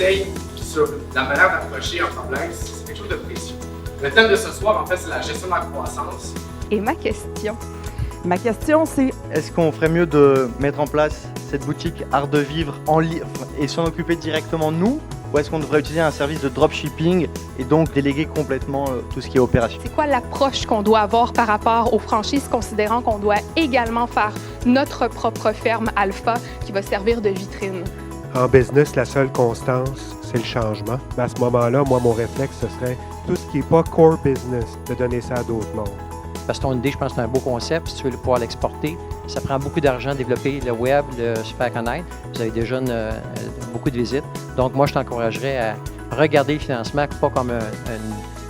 conseils sur la manière d'approcher un problème, c'est quelque chose de précieux. Le thème de ce soir, en fait, c'est la gestion de la croissance. Et ma question? Ma question, c'est est-ce qu'on ferait mieux de mettre en place cette boutique Art de Vivre en et s'en occuper directement nous, ou est-ce qu'on devrait utiliser un service de dropshipping et donc déléguer complètement tout ce qui est opération? C'est quoi l'approche qu'on doit avoir par rapport aux franchises, considérant qu'on doit également faire notre propre ferme alpha qui va servir de vitrine? En business, la seule constance, c'est le changement. Mais à ce moment-là, moi, mon réflexe, ce serait tout ce qui n'est pas core business, de donner ça à d'autres mondes. Parce que ton idée, je pense que c'est un beau concept. Si tu veux pouvoir l'exporter, ça prend beaucoup d'argent à développer le web, se faire connaître. Vous avez déjà beaucoup de visites. Donc, moi, je t'encouragerais à regarder le financement pas comme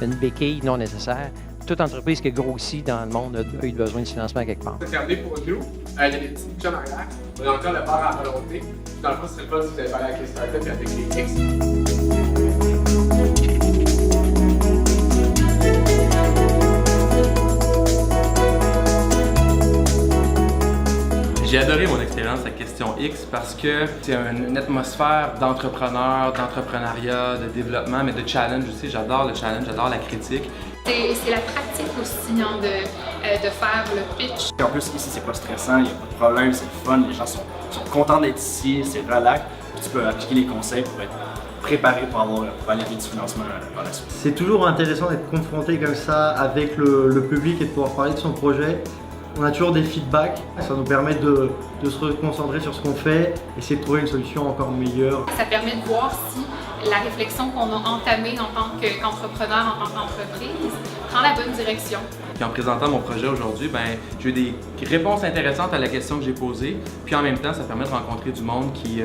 une béquille non nécessaire. Toute entreprise qui grossit dans le monde a eu besoin de financement quelque part. Regardez pour nous, il y a des petits budgets en arrière. On a encore le bar à volonté. Dans le fond, ce serait pas si vous allez parler avec les startups et avec les X. J'ai adoré mon expérience à Question X parce que c'est une atmosphère d'entrepreneur, d'entrepreneuriat, de développement, mais de challenge aussi. J'adore le challenge, j'adore la critique. C'est la pratique aussi de faire le pitch. En plus, ici, c'est pas stressant, il n'y a pas de problème, c'est le fun, les gens sont contents d'être ici, c'est relax. Tu peux appliquer les conseils pour être préparé pour aller vite du financement par la suite. C'est toujours intéressant d'être confronté comme ça avec le public et de pouvoir parler de son projet. On a toujours des feedbacks, ça nous permet de se reconcentrer sur ce qu'on fait, essayer de trouver une solution encore meilleure. Ça permet de voir si la réflexion qu'on a entamée en tant qu'entrepreneur, en tant qu'entreprise, prend la bonne direction. Puis en présentant mon projet aujourd'hui, j'ai eu des réponses intéressantes à la question que j'ai posée. Puis en même temps, ça permet de rencontrer du monde qui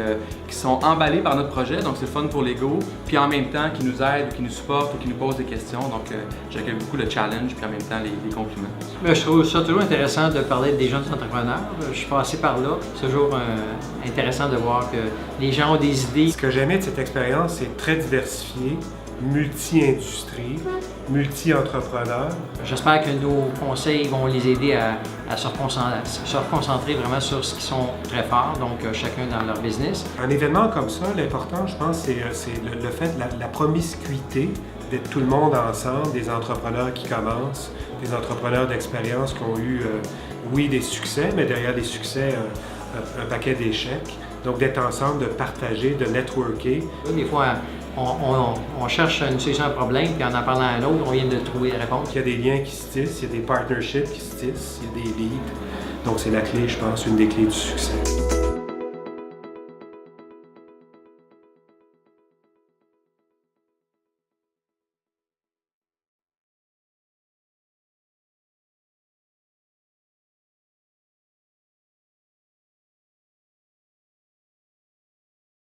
sont emballés par notre projet, donc c'est fun pour l'ego. Puis en même temps, qui nous aident, qui nous supportent ou qui nous posent des questions. Donc j'accueille beaucoup le challenge, puis en même temps les compliments. Je trouve ça toujours intéressant de parler des jeunes entrepreneurs. Je suis passé par là. C'est toujours intéressant de voir que les gens ont des idées. Ce que j'aimais de cette expérience, c'est très diversifié, multi-industrie, multi-entrepreneur. J'espère que nos conseils vont les aider à se reconcentrer vraiment sur ce qui sont très forts, donc chacun dans leur business. Un événement comme ça, l'important, je pense, c'est le fait de la promiscuité, d'être tout le monde ensemble, des entrepreneurs qui commencent, des entrepreneurs d'expérience qui ont eu, oui, des succès, mais derrière les succès, un paquet d'échecs. Donc d'être ensemble, de partager, de networker. Des fois, on cherche une solution à un problème, puis en parlant à l'autre, on vient de trouver la réponse. Il y a des liens qui se tissent, il y a des partnerships qui se tissent, il y a des leads. Donc c'est la clé, je pense, une des clés du succès.